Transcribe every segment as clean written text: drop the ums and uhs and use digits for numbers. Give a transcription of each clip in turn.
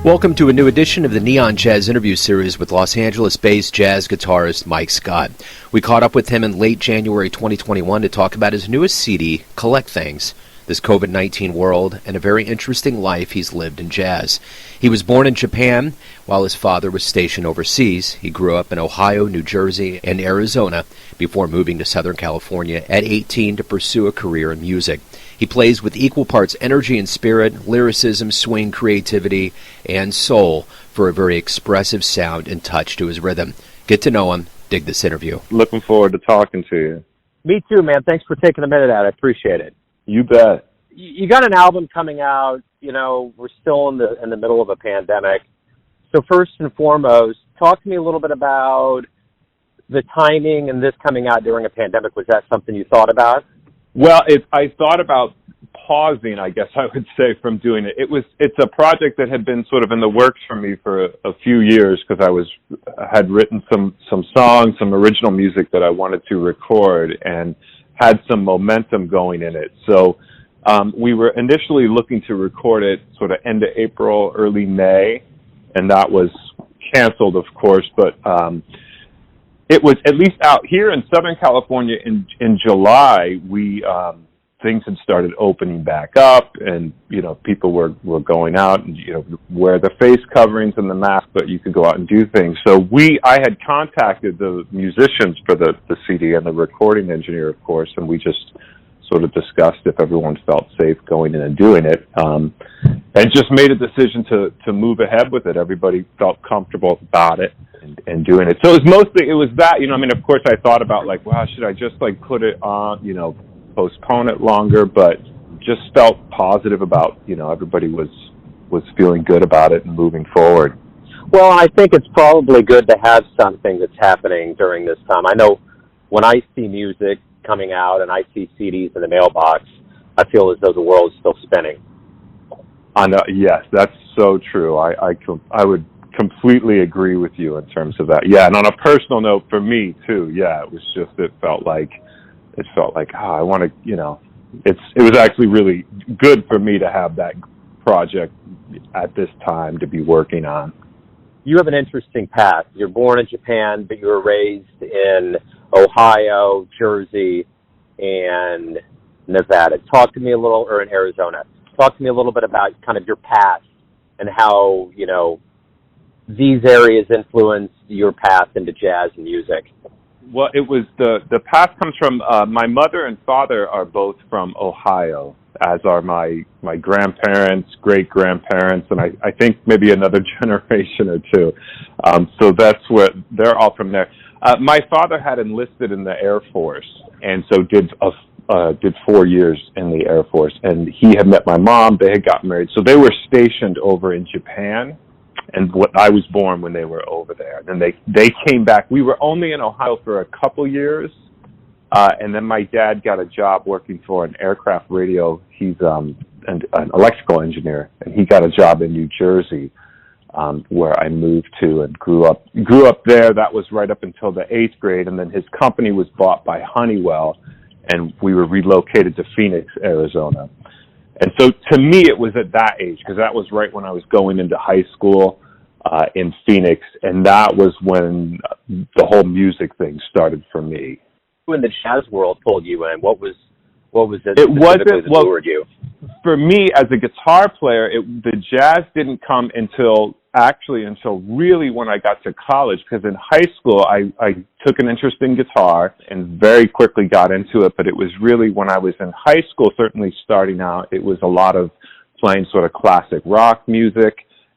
Welcome to a new edition of the Neon Jazz interview series with Los Angeles-based jazz guitarist Mike Scott. We caught up with him in late January 2021 to talk about his newest CD, Collect Things, this COVID-19 world, and a very interesting life he's lived in jazz. He was born in Japan while his father was stationed overseas. He grew up in Ohio, New Jersey, and Arizona before moving to Southern California at 18 to pursue a career in music. He plays with equal parts energy and spirit, lyricism, swing, creativity, and soul for a very expressive sound and touch to his rhythm. Get to know him. Dig this interview. Looking forward to talking to you. Me too, man. Thanks for taking a minute out. I appreciate it. You bet. You got an album coming out. You know, we're still in the middle of a pandemic. So first and foremost, talk to me a little bit about the timing and this coming out during a pandemic. Was that something you thought about? Well, I thought about pausing, I guess I would say, from doing it. It's a project that had been sort of in the works for me for a few years because I had written some songs, some original music that I wanted to record and had some momentum going in it. So we were initially looking to record it sort of end of April, early May, and that was canceled, of course, but it was at least out here in Southern California in July. Things had started opening back up, and people were going out and wear the face coverings and the mask, but you could go out and do things. So I had contacted the musicians for the CD and the recording engineer, of course, and we just sort of discussed if everyone felt safe going in and doing it, and just made a decision to move ahead with it. Everybody felt comfortable about it and doing it. So it was that, of course I thought about wow, should I just put it on, postpone it longer, but just felt positive about, everybody was feeling good about it and moving forward. Well, I think it's probably good to have something that's happening during this time. I know when I see music coming out and I see CDs in the mailbox, I feel as though the world is still spinning. Yes, that's so true. I would completely agree with you in terms of that. Yeah, and on a personal note for me too, it felt like I want to, it was actually really good for me to have that project at this time to be working on. You have an interesting path. You're born in Japan, but you were raised in Ohio, Jersey, and Nevada. Talk to me a little, or in Arizona. Talk to me a little bit about kind of your past and how, these areas influenced your path into jazz and music. Well, it was the path comes from my mother and father are both from Ohio, as are my grandparents, great-grandparents, and I think maybe another generation or two. So that's where they're all from there. My father had enlisted in the Air Force, and so did 4 years in the Air Force. And he had met my mom. They had gotten married, so they were stationed over in Japan. And I was born when they were over there. Then they came back. We were only in Ohio for a couple years, and then my dad got a job working for an aircraft radio. He's an electrical engineer, and he got a job in New Jersey, where I moved to and grew up there. That was right up until the 8th grade, and then his company was bought by Honeywell, and we were relocated to Phoenix, Arizona. And so to me, it was at that age, because that was right when I was going into high school in Phoenix, and that was when the whole music thing started for me. When the jazz world pulled you in, what was it? It wasn't that lured you? For me, as a guitar player, the jazz didn't come until really when I got to college, because in high school, I took an interest in guitar and very quickly got into it, but it was really when I was in high school, certainly starting out, it was a lot of playing sort of classic rock music,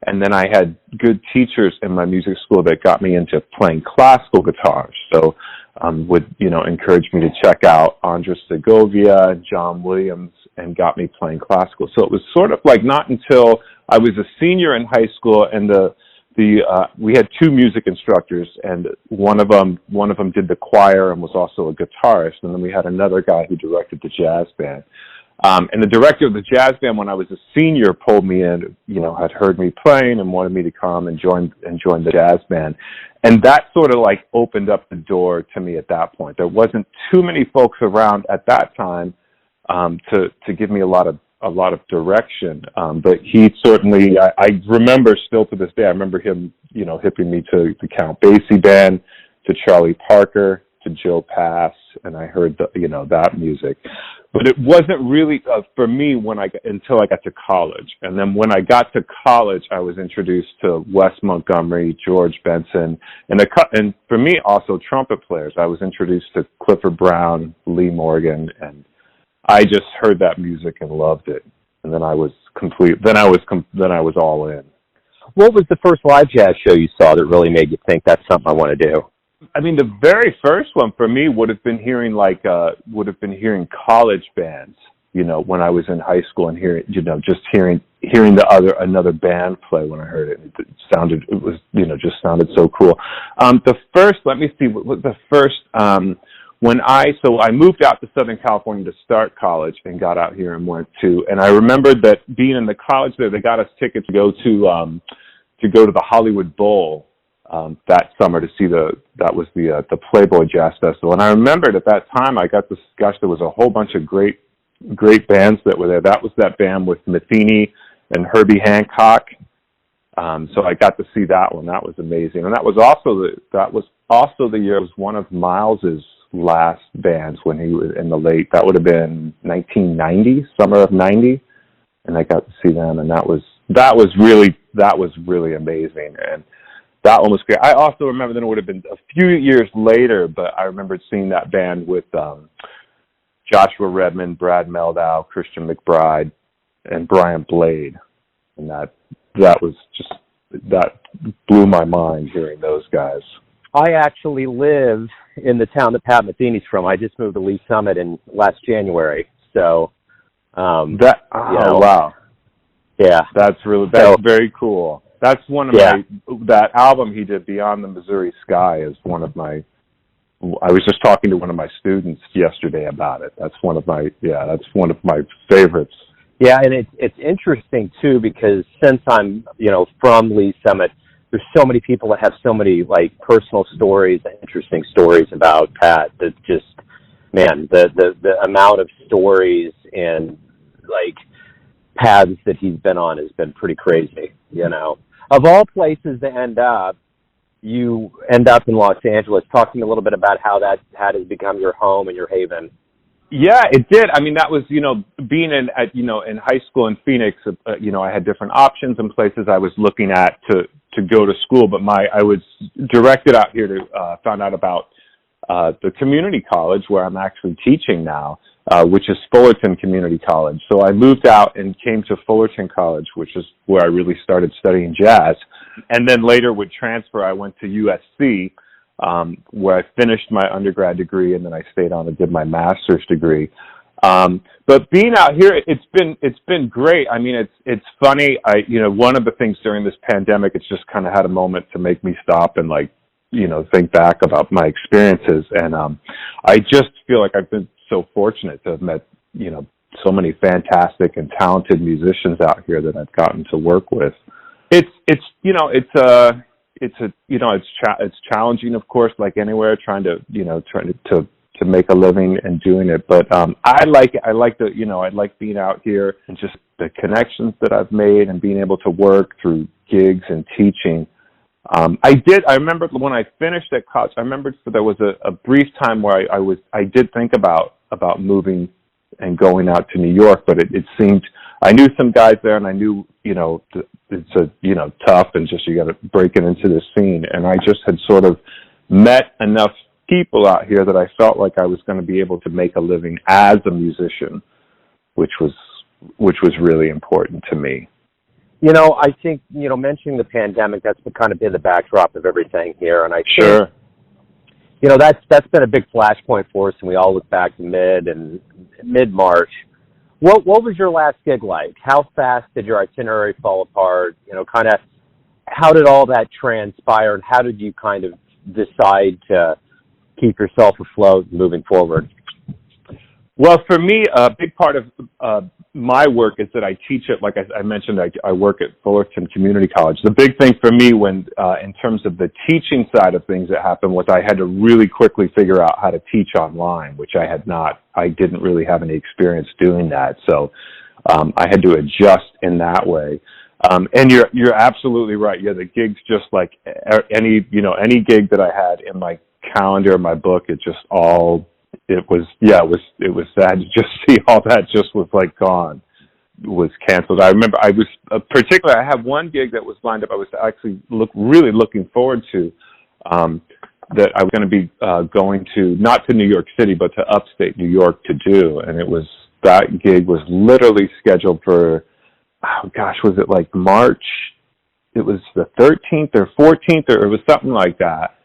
and then I had good teachers in my music school that got me into playing classical guitar, so would encourage me to check out Andres Segovia and John Williams, and got me playing classical. So it was sort of not until I was a senior in high school, and we had two music instructors, and one of them did the choir and was also a guitarist, and then we had another guy who directed the jazz band. And the director of the jazz band, when I was a senior, pulled me in, had heard me playing and wanted me to come and join the jazz band. And that sort of opened up the door to me at that point. There wasn't too many folks around at that time to give me a lot of a lot of direction. But he certainly, I remember still to this day, I remember him, hipping me to the Count Basie band, to Charlie Parker, to Joe Pass, and I heard that music. But it wasn't really for me until I got to college. And then when I got to college, I was introduced to Wes Montgomery, George Benson, and for me also trumpet players. I was introduced to Clifford Brown, Lee Morgan, and I just heard that music and loved it. And then I was all in. What was the first live jazz show you saw that really made you think that's something I want to do? I mean, the very first one for me would have been hearing college bands, when I was in high school, and hearing another band play when I heard it. Just sounded so cool. The first, let me see, what was the first, so I moved out to Southern California to start college and got out here and and I remembered that being in the college there, they got us tickets to go to the Hollywood Bowl that summer to see the Playboy Jazz Festival. And I remembered at that time there was a whole bunch of great bands that were there. That was that band with Matheny and Herbie Hancock. So I got to see that one. That was amazing. And that was also the year it was one of Miles's last bands when he was in the late, that would have been 1990, summer of 90. And I got to see them, and that was really amazing. And that one was great. I also remember that it would have been a few years later, but I remembered seeing that band with Joshua Redmond, Brad Meldow, Christian McBride, and Brian Blade. And that blew my mind hearing those guys. I actually live in the town that Pat Metheny's from. I just moved to Lee Summit in last January. So wow. Yeah. That's very cool. That's one of that album he did, Beyond the Missouri Sky, is one of my, I was just talking to one of my students yesterday about it. That's one of my favorites. Yeah, and it's interesting too, because since I'm, from Lee Summit, there's so many people that have so many personal stories and interesting stories about Pat that just, man, the amount of stories and paths that he's been on has been pretty crazy, Of all places to end up, you end up in Los Angeles. Talk to me a little bit about how that has become your home and your haven. Yeah, it did. I mean, that was, being in high school in Phoenix, I had different options and places I was looking at to go to school, but I was directed out here to found out about the community college where I'm actually teaching now, which is Fullerton Community College. So I moved out and came to Fullerton College, which is where I really started studying jazz. And then later with transfer, I went to USC, where I finished my undergrad degree, and then I stayed on and did my master's degree. But being out here, it's been great. I mean, it's funny. One of the things during this pandemic, it's just kind of had a moment to make me stop and think back about my experiences. And I just feel like I've been so fortunate to have met, so many fantastic and talented musicians out here that I've gotten to work with. It's challenging, of course, like anywhere, trying to make a living and doing it. But I like being out here and just the connections that I've made and being able to work through gigs and teaching. I remember when I finished at college, I remember there was a brief time where I did think about moving and going out to New York, but it seemed, I knew some guys there, and I knew, it's tough, and just, you got to break it into the scene. And I just had sort of met enough people out here that I felt like I was going to be able to make a living as a musician, which was really important to me. I think, mentioning the pandemic, that's kind of been the backdrop of everything here. And I think, that's been a big flashpoint for us, and we all look back to mid-March. What was your last gig like? How fast did your itinerary fall apart? Kind of how did all that transpire, and how did you kind of decide to keep yourself afloat moving forward? Well, for me, a big part of my work is that I teach it. Like I mentioned, I work at Fullerton Community College. The big thing for me when, in terms of the teaching side of things that happened, was I had to really quickly figure out how to teach online, which I didn't really have any experience doing that. So I had to adjust in that way. And you're absolutely right. Yeah, the gigs, just like any gig that I had in my calendar, my book, it was sad to just see all that just was like gone, was canceled. I remember I was particularly, I had one gig that was lined up. I was actually really looking forward to, that I was going to be going to, not to New York City, but to upstate New York to do. And that gig was literally scheduled for, oh gosh, was it like March? It was the 13th or 14th, or it was something like that.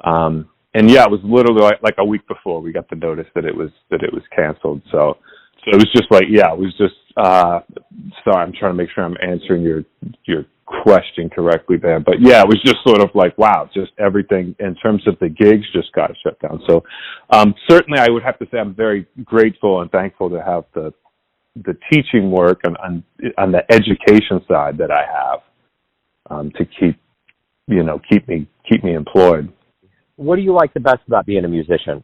And yeah, it was literally like a week before we got the notice that it was canceled. So it was just like, yeah, it was just, sorry, I'm trying to make sure I'm answering your question correctly there. But yeah, it was just sort of like, wow, just everything in terms of the gigs just got shut down. So, certainly I would have to say I'm very grateful and thankful to have the teaching work on the education side that I have, to keep me employed. What do you like the best about being a musician?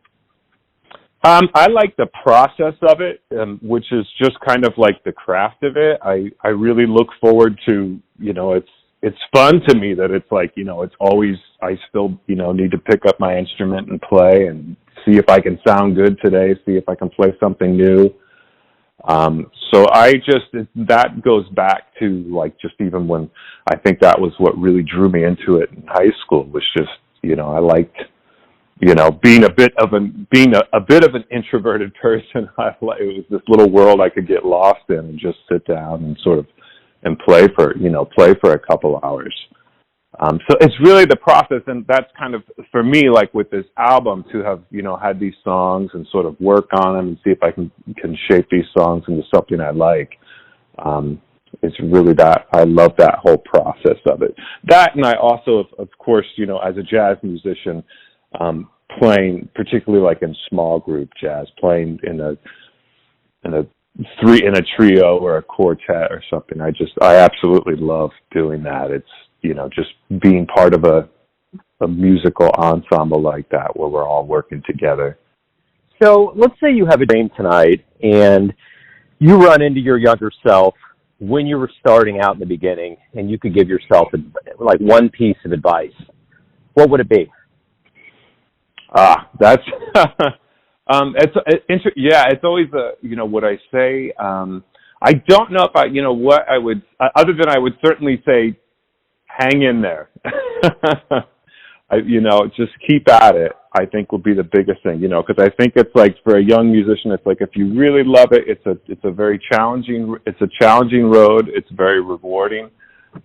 I like the process of it, which is just kind of like the craft of it. I really look forward to, it's fun to me that it's like, it's always, I still, need to pick up my instrument and play and see if I can sound good today, see if I can play something new. So that goes back to like, just even when I think that was what really drew me into it in high school, was just, I liked, being a bit of an introverted person. It was this little world I could get lost in and just sit down and play for a couple hours. So it's really the process, and that's kind of, for me, like with this album, to have, had these songs and sort of work on them and see if I can shape these songs into something I like. It's really that, I love that whole process of it. That, and I also, of course, as a jazz musician, playing particularly like in small group jazz, playing in a trio or a quartet or something. I absolutely love doing that. It's, just being part of a musical ensemble like that, where we're all working together. So let's say you have a dream tonight and you run into your younger self when you were starting out in the beginning, and you could give yourself like one piece of advice. What would it be? That's it's always what I say. I don't know if what I would, other than I would certainly say, hang in there. Just keep at it, I think, will be the biggest thing, because I think it's like, for a young musician, it's like, if you really love it, it's a very challenging road. It's very rewarding.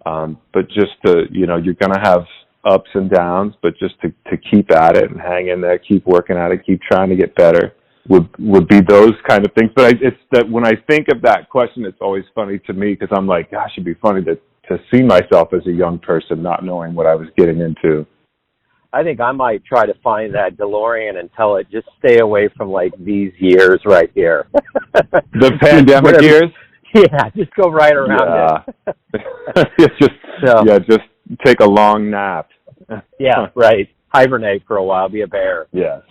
But just to, you're going to have ups and downs, but just to keep at it and hang in there, keep working at it, keep trying to get better would be those kind of things. But it's that when I think of that question, it's always funny to me, because I'm like, gosh, it'd be funny to see myself as a young person not knowing what I was getting into. I think I might try to find that DeLorean and tell it, just stay away from like these years right here. The pandemic years? Yeah, just go right around it. Just take a long nap. Yeah, right. Hibernate for a while, be a bear. Yes.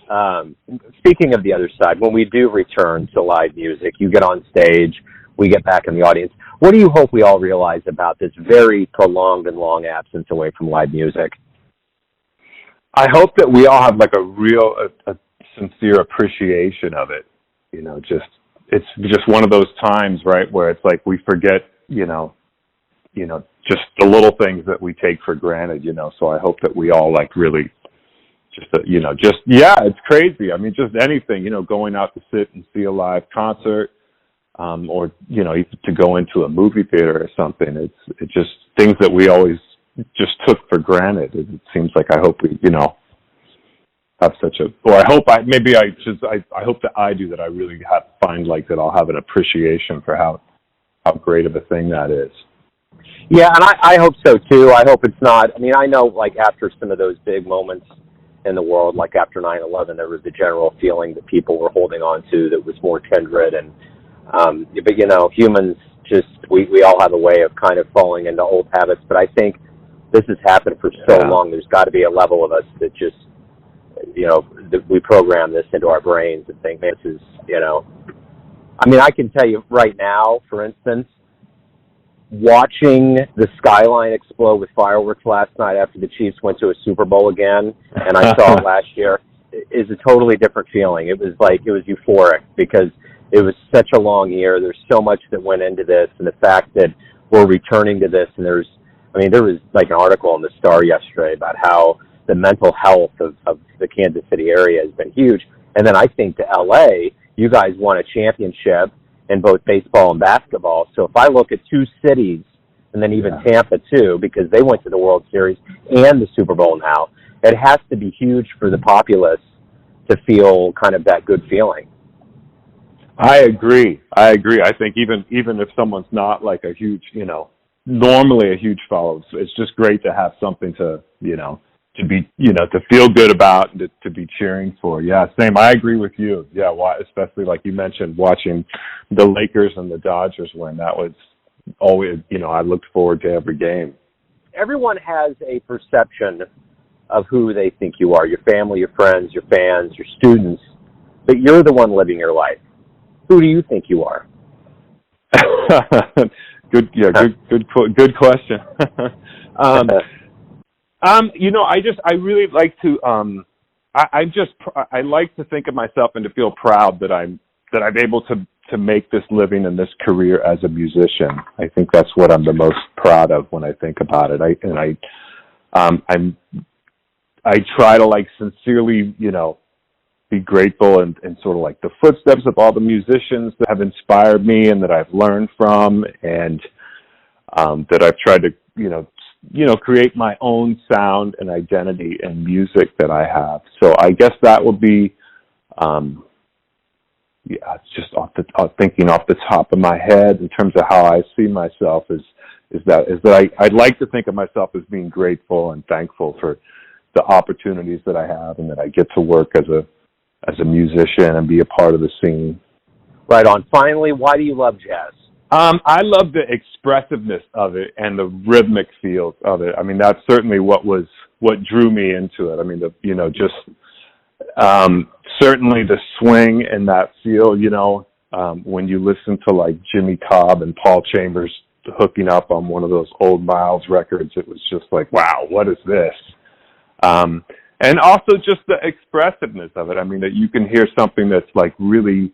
Speaking of the other side, when we do return to live music, you get on stage, we get back in the audience. What do you hope we all realize about this very prolonged and long absence away from live music? I hope that we all have like a real, a sincere appreciation of it. It's just one of those times, right, where it's like we forget, just the little things that we take for granted, So I hope that we all like really it's crazy. I mean, just anything, going out to sit and see a live concert, or, even to go into a movie theater or something. It's just things that we always just took for granted. It seems like, I hope we, have I hope that I do, that I really find like that I'll have an appreciation for how great of a thing that is. Yeah, and I hope so too. I hope it's not, I know like after some of those big moments in the world, like after 9/11, there was the general feeling that people were holding on to that was more kindred, and but humans just, we all have a way of kind of falling into old habits. But I think this has happened for so long. There's got to be a level of us that just, that we program this into our brains and think, man, this is, I mean, I can tell you right now, for instance, watching the skyline explode with fireworks last night after the Chiefs went to a Super Bowl again, and I saw it last year, is a totally different feeling. It was euphoric because it was such a long year. There's so much that went into this, and the fact that we're returning to this, and there was like an article in the Star yesterday about how the mental health of the Kansas City area has been huge. And then I think to LA, you guys won a championship in both baseball and basketball. So if I look at two cities, and then even Tampa too, because they went to the World Series and the Super Bowl now, it has to be huge for the populace to feel kind of that good feeling. I agree. I think even if someone's not like a huge, normally a huge follower, it's just great to have something to be, to feel good about and to be cheering for. Yeah, same. I agree with you. Yeah, especially like you mentioned, watching the Lakers and the Dodgers win. That was always, I looked forward to every game. Everyone has a perception of who they think you are, your family, your friends, your fans, your students, but you're the one living your life. Who do you think you are? Good question. I really like to, I like to think of myself and to feel proud that I'm able to make this living and this career as a musician. I think that's what I'm the most proud of when I think about it. I try to like sincerely, be grateful and sort of like the footsteps of all the musicians that have inspired me and that I've learned from, and that I've tried to, create my own sound and identity and music that I have. So I guess that would be, just thinking off the top of my head in terms of how I see myself is that I'd like to think of myself as being grateful and thankful for the opportunities that I have and that I get to work as a musician and be a part of the scene. Right on. Finally, why do you love jazz? I love the expressiveness of it and the rhythmic feel of it. I mean, that's certainly what drew me into it. I mean, certainly the swing and that feel, when you listen to like Jimmy Cobb and Paul Chambers hooking up on one of those old Miles records, it was just like, wow, what is this? And also just the expressiveness of it. I mean, that you can hear something that's like really,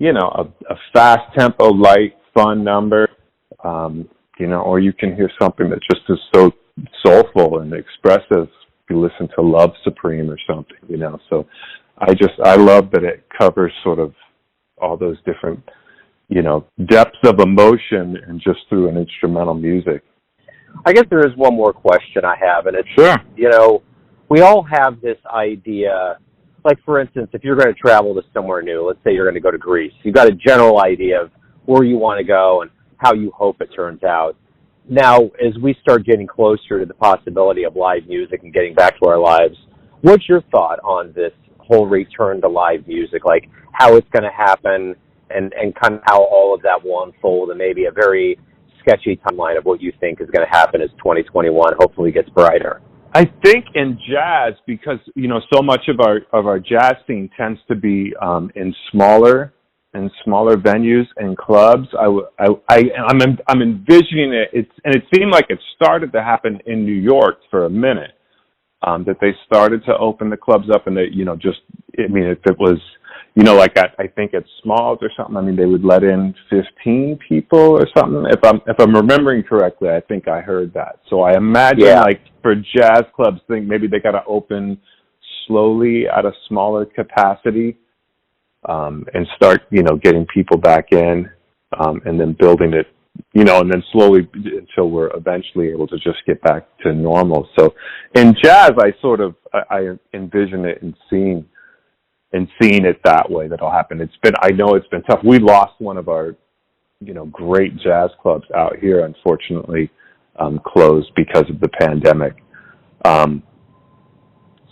a fast tempo, light, fun number, or you can hear something that just is so soulful and expressive. If you listen to Love Supreme or something, So I love that it covers sort of all those different, depths of emotion and just through an instrumental music. I guess there is one more question I have, and it's, sure. We all have this idea, like, for instance, if you're going to travel to somewhere new, let's say you're going to go to Greece, you've got a general idea of where you want to go and how you hope it turns out. Now, as we start getting closer to the possibility of live music and getting back to our lives, what's your thought on this whole return to live music, like how it's going to happen and kind of how all of that will unfold, and maybe a very sketchy timeline of what you think is going to happen as 2021 hopefully gets brighter? I think in jazz, because so much of our jazz scene tends to be in smaller venues and clubs. I'm envisioning it. And it seemed like it started to happen in New York for a minute. That they started to open the clubs up, and they, if it was, like I think at Smalls or something, I mean, they would let in 15 people or something. If I'm remembering correctly, I think I heard that. So I imagine like for jazz clubs, maybe they got to open slowly at a smaller capacity, and start, getting people back in, and then building it, and then slowly until we're eventually able to just get back to normal. So in jazz, I envision it and seeing it that way, that'll happen. I know it's been tough. We lost one of our, great jazz clubs out here, unfortunately, closed because of the pandemic.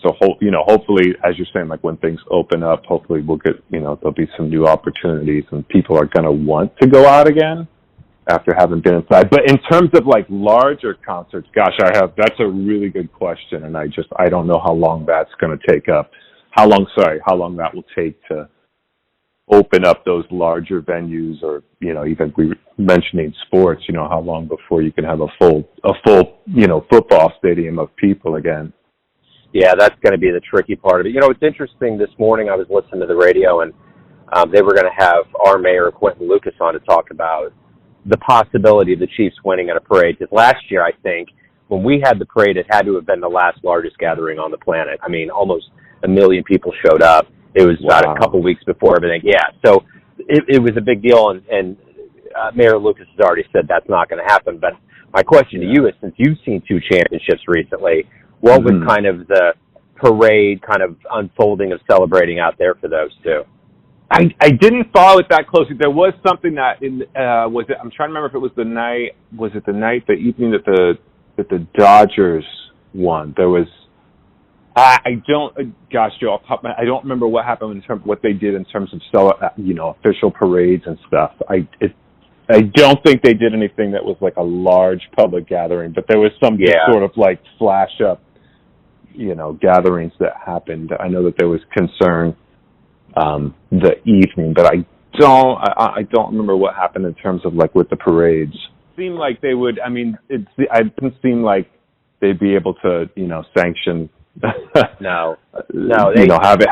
So, hopefully, as you're saying, like when things open up, hopefully we'll get, there'll be some new opportunities and people are going to want to go out again after having been inside. But in terms of like larger concerts, gosh, that's a really good question. And I don't know how long that's going to take up. How long that will take to open up those larger venues, or even we were mentioning sports. How long before you can have a full football stadium of people again? Yeah, that's going to be the tricky part of it. It's interesting. This morning I was listening to the radio, and they were going to have our mayor, Quentin Lucas, on to talk about the possibility of the Chiefs winning at a parade. Because last year, I think, when we had the parade, it had to have been the last largest gathering on the planet. I mean, almost 1 million people showed up. It was about a couple weeks before everything. Yeah, so it was a big deal, and Mayor Lucas has already said that's not going to happen. But my question to you is, since you've seen 2 championships recently, what was kind of the parade kind of unfolding of celebrating out there for those 2? I didn't follow it that closely. There was something that was it? I'm trying to remember if it was the night. Was it the evening that the Dodgers won? There was. I don't. Gosh, Joe, I don't remember what happened in terms of what they did in terms of official parades and stuff. I don't think they did anything that was like a large public gathering, but there was some sort of like flash up, gatherings that happened. I know that there was concern the evening, but I don't remember what happened in terms of like with the parades. It seemed like they would. I mean, it didn't seem like they'd be able to, sanction. No.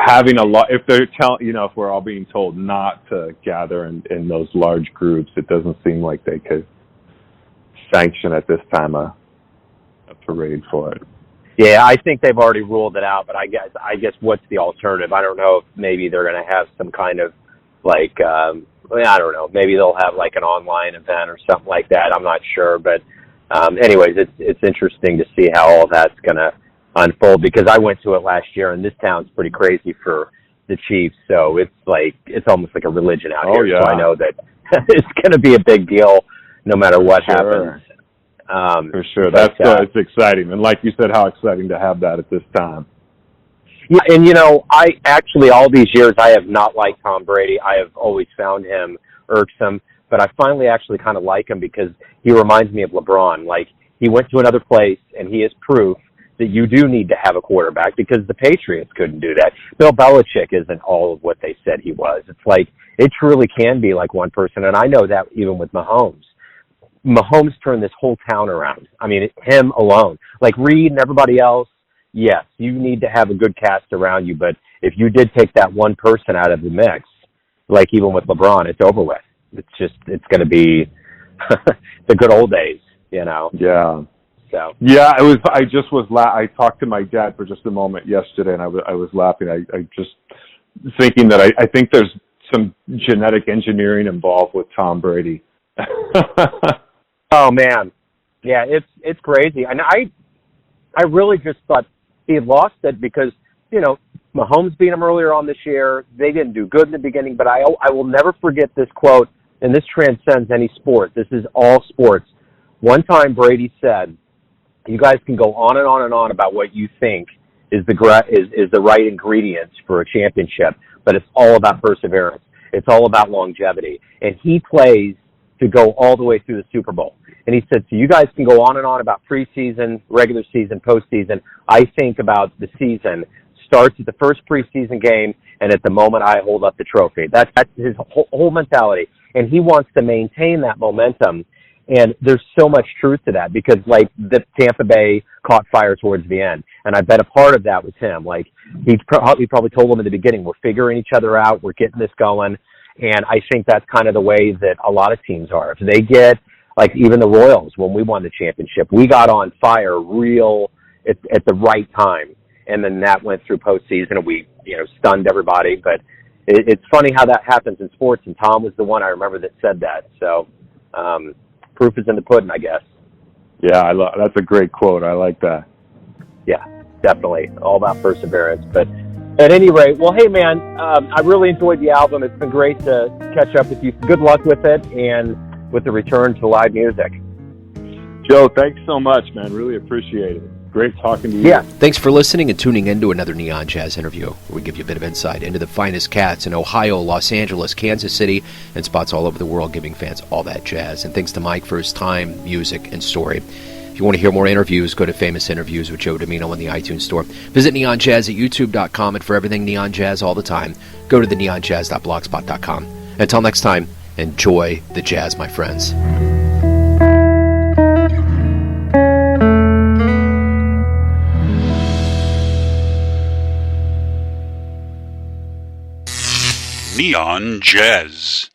Having a lot. If they're if we're all being told not to gather in those large groups, it doesn't seem like they could sanction at this time a parade for it. Yeah, I think they've already ruled it out, but I guess what's the alternative? I don't know if maybe they're going to have some kind of like, I don't know, maybe they'll have like an online event or something like that. I'm not sure, but anyways, it's interesting to see how all that's going to unfold, because I went to it last year, and this town's pretty crazy for the Chiefs, so it's almost like a religion out here. Yeah. So I know that it's going to be a big deal no matter what happens. For sure. It's exciting. And like you said, how exciting to have that at this time. Yeah, and I actually, all these years, I have not liked Tom Brady. I have always found him irksome, but I finally actually kind of like him because he reminds me of LeBron. Like, he went to another place, and he is proof that you do need to have a quarterback, because the Patriots couldn't do that. Bill Belichick isn't all of what they said he was. It's like, it truly can be like one person, and I know that even with Mahomes. Mahomes turned this whole town around. I mean, him alone. Like Reed and everybody else, yes, you need to have a good cast around you, but if you did take that one person out of the mix, like even with LeBron, it's over with. It's going to be the good old days, Yeah. So. Yeah, I talked to my dad for just a moment yesterday, and I was laughing. I just thinking that I think there's some genetic engineering involved with Tom Brady. Oh man, yeah, it's crazy, and I really just thought he had lost it because Mahomes beat him earlier on this year. They didn't do good in the beginning, but I will never forget this quote, and this transcends any sport. This is all sports. One time Brady said, "You guys can go on and on and on about what you think is the right ingredients for a championship, but it's all about perseverance. It's all about longevity." And he plays to go all the way through the Super Bowl. And he said, so you guys can go on and on about preseason, regular season, postseason. I think about the season starts at the first preseason game and at the moment I hold up the trophy. That's his whole mentality. And he wants to maintain that momentum. And there's so much truth to that, because like the Tampa Bay caught fire towards the end. And I bet a part of that was him. Like he probably told them in the beginning, we're figuring each other out. We're getting this going. And I think that's kind of the way that a lot of teams are. If they get, like even the Royals, when we won the championship, we got on fire at the right time. And then that went through postseason and we, stunned everybody. But it's funny how that happens in sports. And Tom was the one I remember that said that. So proof is in the pudding, I guess. Yeah, that's a great quote. I like that. Yeah, definitely. All about perseverance. But at any rate, well, hey, man, I really enjoyed the album. It's been great to catch up with you. Good luck with it and with the return to live music. Joe, thanks so much, man. Really appreciate it. Great talking to you. Yeah. Thanks for listening and tuning in to another Neon Jazz interview, where we give you a bit of insight into the finest cats in Ohio, Los Angeles, Kansas City, and spots all over the world, giving fans all that jazz. And thanks to Mike for his time, music, and story. If you want to hear more interviews, go to Famous Interviews with Joe Domino in the iTunes Store. Visit Neon Jazz at youtube.com, and for everything Neon Jazz all the time, go to the neonjazz.blogspot.com. Until next time, enjoy the jazz, my friends. Neon Jazz.